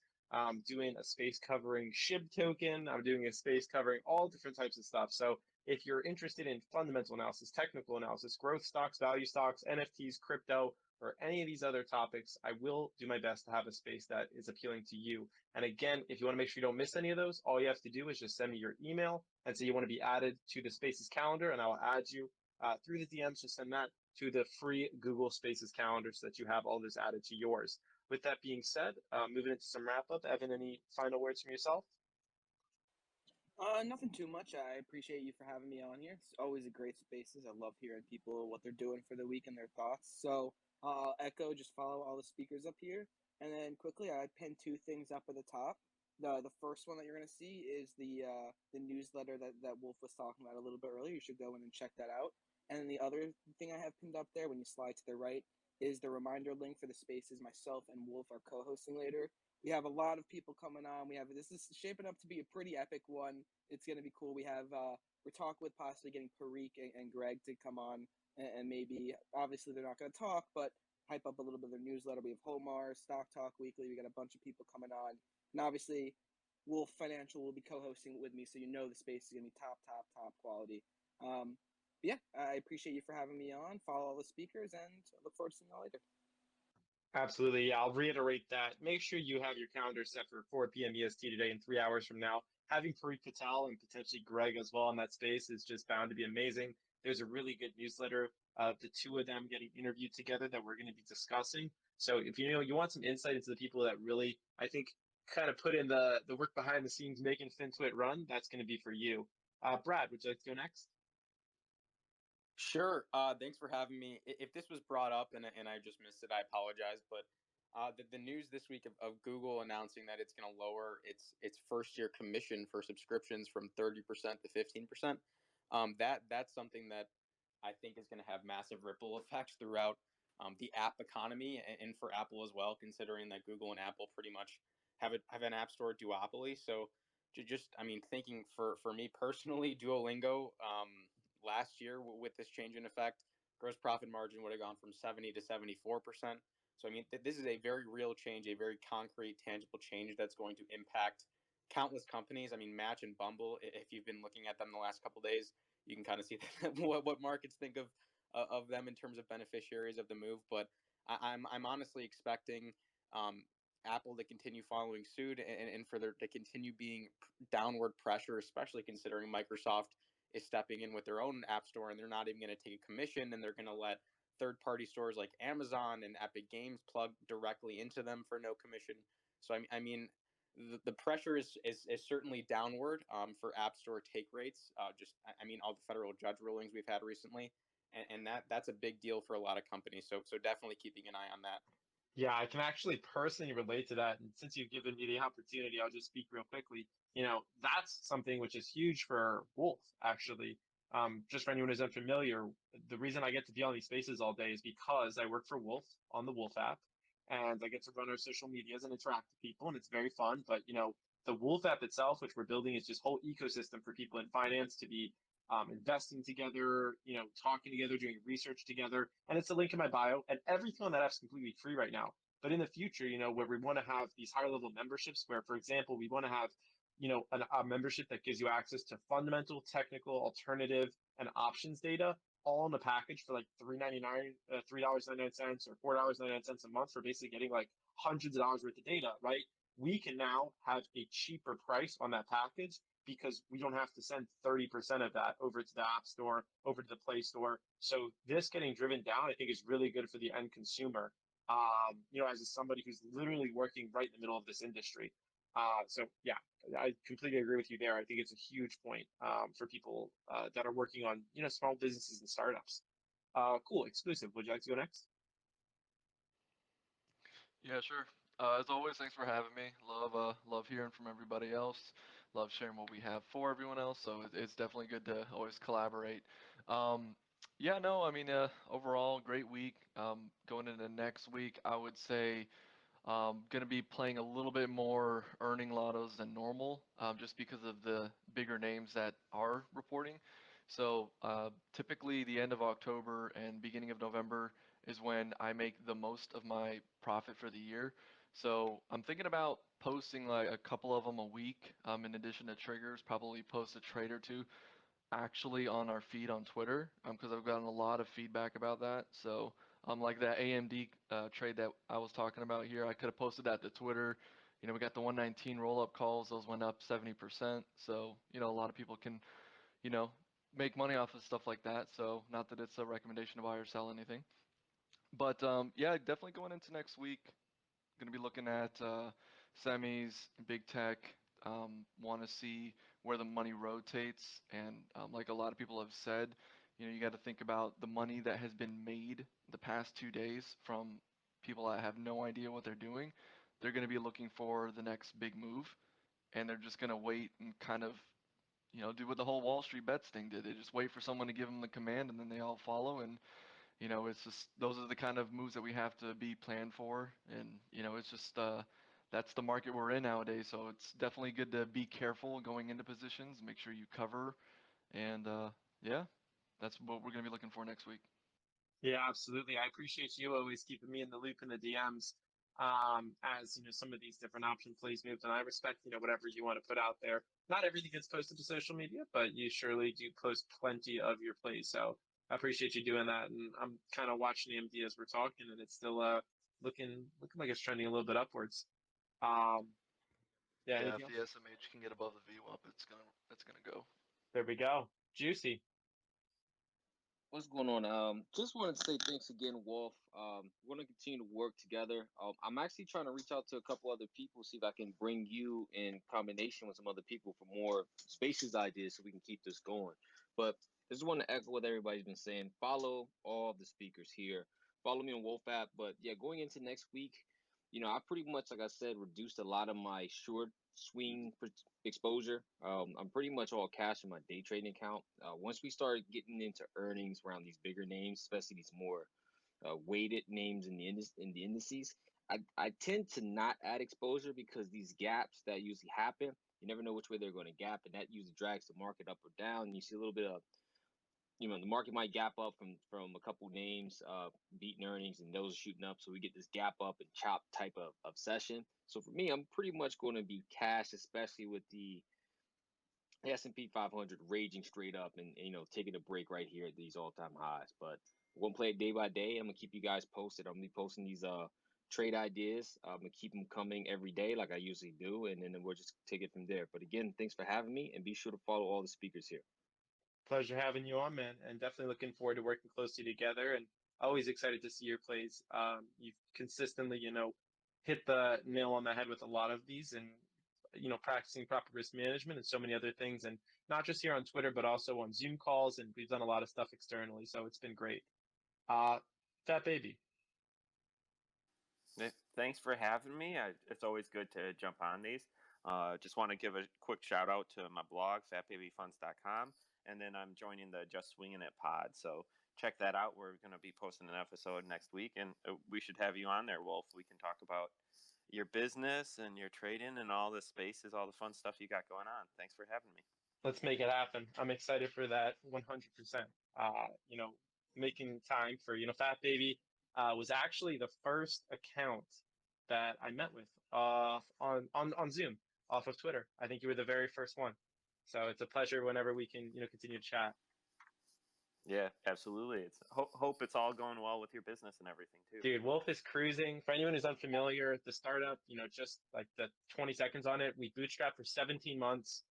doing a space covering SHIB token. I'm doing a space covering all different types of stuff. So if you're interested in fundamental analysis, technical analysis, growth stocks, value stocks, NFTs, crypto, or any of these other topics, I will do my best to have a space that is appealing to you. And again, if you want to make sure you don't miss any of those, all you have to do is just send me your email and say you want to be added to the Spaces calendar, and I will add you through the DMs. Just send that to the free Google Spaces calendar so that you have all this added to yours. With that being said, moving into some wrap up, Evan, any final words from yourself? Nothing too much. I appreciate you for having me on here. It's always a great spaces. I love hearing people what they're doing for the week and their thoughts. So I'll echo, just follow all the speakers up here. And then quickly, I pinned 2 things up at the top. The first one that you're going to see is the newsletter that Wolf was talking about a little bit earlier. You should go in and check that out. And then the other thing I have pinned up there, when you slide to the right, is the reminder link for the spaces myself and Wolf are co-hosting later. We have a lot of people coming on. This is shaping up to be a pretty epic one. It's going to be cool. We're talking with possibly getting Parikh and Greg to come on, and maybe, obviously they're not going to talk, but hype up a little bit of their newsletter. We have Homar, Stock Talk Weekly. We got a bunch of people coming on, and obviously Wolf Financial will be co-hosting with me, so the space is going to be top quality. Yeah, I appreciate you for having me on. Follow all the speakers, and look forward to seeing you all later. Absolutely. Yeah, I'll reiterate that. Make sure you have your calendar set for 4 p.m. EST today, in 3 hours from now. Having Parikh Patel and potentially Greg as well in that space is just bound to be amazing. There's a really good newsletter of the 2 of them getting interviewed together that we're going to be discussing. So if you want some insight into the people that really, I think, kind of put in the work behind the scenes making FinTwit run, that's going to be for you. Brad, would you like to go next? Sure. Thanks for having me. If this was brought up and I just missed it, I apologize. But the news this week of Google announcing that it's going to lower its first year commission for subscriptions from 30% to 15%. That's something that I think is going to have massive ripple effects throughout the app economy and for Apple as well, considering that Google and Apple pretty much have an app store duopoly. So thinking for me personally, Duolingo. Last year with this change in effect, gross profit margin would have gone from 70 to 74%. So this is a very real change, a very concrete, tangible change that's going to impact countless companies. Match and Bumble, if you've been looking at them the last couple of days, you can kind of see what markets think of them in terms of beneficiaries of the move. But I'm honestly expecting Apple to continue following suit and for there to continue being downward pressure, especially considering Microsoft is stepping in with their own app store, and they're not even going to take a commission, and they're going to let third-party stores like Amazon and Epic Games plug directly into them for no commission. So the pressure is certainly downward for app store take rates. All the federal judge rulings we've had recently, and that's a big deal for a lot of companies. So definitely keeping an eye on that. Yeah, I can actually personally relate to that. And since you've given me the opportunity, I'll just speak real quickly. That's something which is huge for Wolf, actually. Just for anyone who's unfamiliar, the reason I get to be on these spaces all day is because I work for Wolf on the Wolf app, and I get to run our social medias and interact with people, and it's very fun. But, the Wolf app itself, which we're building, is just whole ecosystem for people in finance to be investing together, talking together, doing research together. And it's a link in my bio. And everything on that app is completely free right now. But in the future, where we want to have these higher level memberships, where, for example, we want to have, a membership that gives you access to fundamental, technical, alternative, and options data all in the package for like $3.99 or $4.99 a month for basically getting like hundreds of dollars worth of data, right? We can now have a cheaper price on that package because we don't have to send 30% of that over to the App Store, over to the Play Store. So this getting driven down, I think, is really good for the end consumer. As somebody who's literally working right in the middle of this industry. So yeah, I completely agree with you there. I think it's a huge point for people that are working on, small businesses and startups. Cool, exclusive. Would you like to go next? Yeah, sure. As always, thanks for having me. Love hearing from everybody else. Love sharing what we have for everyone else. So it's definitely good to always collaborate. Yeah, no, I mean, overall, great week. Going into next week, I would say going to be playing a little bit more earning lottos than normal, just because of the bigger names that are reporting. So typically, the end of October and beginning of November is when I make the most of my profit for the year. So I'm thinking about posting like a couple of them a week, in addition to triggers, probably post a trade or two actually on our feed on Twitter, because I've gotten a lot of feedback about that. So like that AMD trade that I was talking about here, I could have posted that to Twitter. We got the 119 roll-up calls; those went up 70%. So a lot of people can you know make money off of stuff like that. So not that it's a recommendation to buy or sell anything, but yeah, definitely going into next week. Going to be looking at semis, big tech. Want to see where the money rotates, and like a lot of people have said, you got to think about the money that has been made the past 2 days from people that have no idea what they're doing. They're going to be looking for the next big move, and they're just going to wait and kind of do what the whole Wall Street bets thing did. They just wait for someone to give them the command, and then they all follow. And it's just those are the kind of moves that we have to be planned for, and it's just that's the market we're in nowadays. So it's definitely good to be careful going into positions, make sure you cover, and yeah, that's what we're gonna be looking for next week. Yeah, absolutely. I appreciate you always keeping me in the loop in the DMs, as some of these different option plays moves, and I respect whatever you want to put out there. Not everything gets posted to social media, but you surely do post plenty of your plays. So I appreciate you doing that, and I'm kind of watching AMD as we're talking, and it's still looking like it's trending a little bit upwards. Um, yeah, Yeah, anything if else? the SMH can get above the VWAP, it's gonna go. There we go. Juicy. What's going on? Just wanted to say thanks again, Wolf. We're gonna continue to work together. I'm actually trying to reach out to a couple other people, see if I can bring you in combination with some other people for more spaces ideas, so we can keep this going. But I just want to echo what everybody's been saying. Follow all the speakers here. Follow me on Wolf app. But yeah, going into next week, I pretty much, like I said, reduced a lot of my short swing exposure. I'm pretty much all cash in my day trading account. Once we start getting into earnings around these bigger names, especially these more weighted names in the indices, I tend to not add exposure because these gaps that usually happen, you never know which way they're going to gap, and that usually drags the market up or down. And you see a little bit of the market might gap up from a couple names beating earnings, and those are shooting up, so we get this gap up and chop type of session. So for me, I'm pretty much going to be cash, especially with the S&P 500 raging straight up and taking a break right here at these all-time highs. But we're gonna play it day by day. I'm gonna keep you guys posted. I'm gonna be posting these trade ideas. I'm gonna keep them coming every day like I usually do, and then we'll just take it from there. But again, thanks for having me, and be sure to follow all the speakers here. Pleasure having you on, man, and definitely looking forward to working closely together. And always excited to see your plays. You've consistently, hit the nail on the head with a lot of these, and practicing proper risk management and so many other things, and not just here on Twitter, but also on Zoom calls. And we've done a lot of stuff externally, so it's been great. Fat Baby. Thanks for having me. It's always good to jump on these. Just want to give a quick shout out to my blog, fatbabyfunds.com, and then I'm joining the Just Swinging It pod. So check that out. We're going to be posting an episode next week, and we should have you on there, Wolf. We can talk about your business and your trading and all the spaces, all the fun stuff you got going on. Thanks for having me. Let's make it happen. I'm excited for that 100%. You know, making time for, Fat Baby was actually the first account that I met with on Zoom off of Twitter. I think you were the very first one. So it's a pleasure whenever we can, continue to chat. Yeah, absolutely. It's hope it's all going well with your business and everything too. Dude, Wolf is cruising. For anyone who's unfamiliar, the startup, just like the 20 seconds on it, we bootstrapped for 17 months.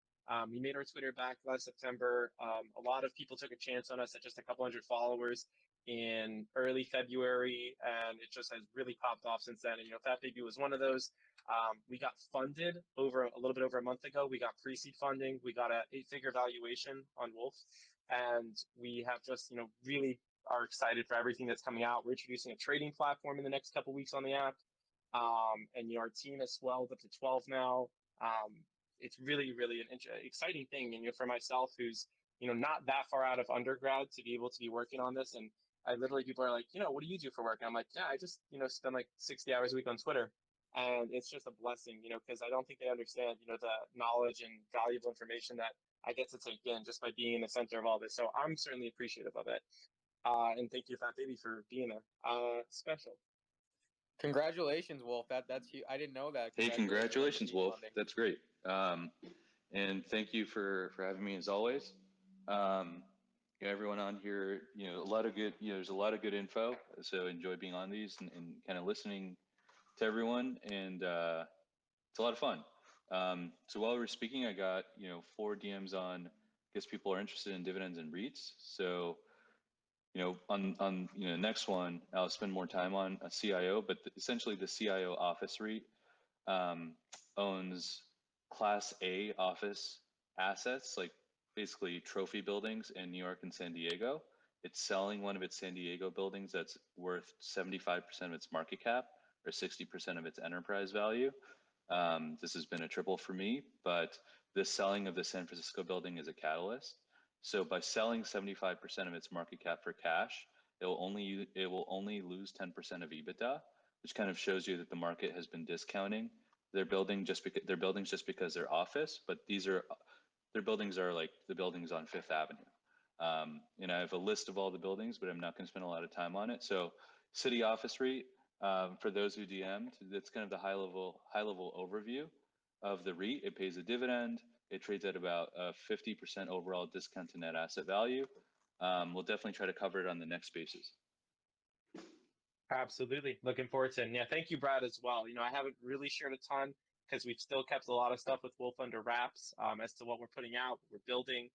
We made our Twitter back last September. A lot of people took a chance on us at just a couple hundred followers in early February, and it just has really popped off since then. And Fat Baby was one of those. We got funded a little bit over a month ago. We got pre-seed funding. We got an 8-figure valuation on Wolf, and we have just really are excited for everything that's coming out. We're introducing a trading platform in the next couple weeks on the app, and our team has swelled up to 12 now. It's really, really an exciting thing, and for myself, who's not that far out of undergrad, to be able to be working on this. And I literally, people are like, what do you do for work? And I'm like, yeah, I just spend like 60 hours a week on Twitter, and it's just a blessing, because I don't think they understand the knowledge and valuable information that I get to take in just by being in the center of all this. So I'm certainly appreciative of it. And thank you, Fat Baby, for being there. Special. Congratulations, Wolf. That's huge. I didn't know that. Hey, congratulations, Wolf. That's great. And thank you for having me as always. Everyone on here, a lot of good, there's a lot of good info. So enjoy being on these and kind of listening to everyone. And it's a lot of fun. So while we were speaking, I got, 4 DMs on, I guess people are interested in dividends and REITs. So, on next one, I'll spend more time on a CIO, but essentially the Cio Office Reit owns Class A office assets, like basically trophy buildings in New York and San Diego. It's selling one of its San Diego buildings that's worth 75% of its market cap or 60% of its enterprise value. This has been a triple for me, but the selling of the San Francisco building is a catalyst. So by selling 75% of its market cap for cash, it will only lose 10% of EBITDA, which kind of shows you that the market has been discounting their buildings just because they're office, but their buildings are like the buildings on Fifth Avenue. And I have a list of all the buildings, but I'm not going to spend a lot of time on it. So City Office REIT, for those who DM'd, that's kind of the high level overview of the REIT. It pays a dividend. It trades at about a 50% overall discount to net asset value. We'll definitely try to cover it on the next spaces. Absolutely. Looking forward to it. And yeah, thank you, Brad, as well. I haven't really shared a ton because we've still kept a lot of stuff with Wolf under wraps as to what we're putting out, what we're building.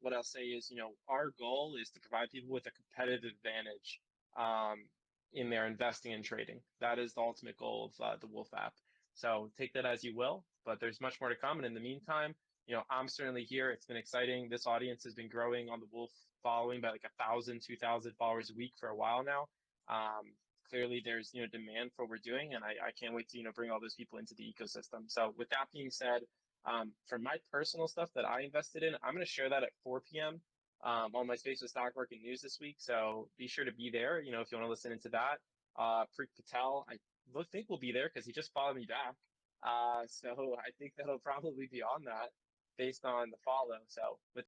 What I'll say is, our goal is to provide people with a competitive advantage in their investing and trading. That is the ultimate goal of the Wolf app. So take that as you will, but there's much more to come. And in the meantime, I'm certainly here. It's been exciting. This audience has been growing on the Wolf following by like 1,000, 2,000 followers a week for a while now. Clearly there's, demand for what we're doing, and I can't wait to, bring all those people into the ecosystem. So with that being said, for my personal stuff that I invested in, I'm going to share that at 4 p.m. On my Space with Stock Market News this week. So be sure to be there, if you want to listen into that. Preet Patel, I think will be there because he just followed me back. So I think that'll probably be on that based on the follow. So with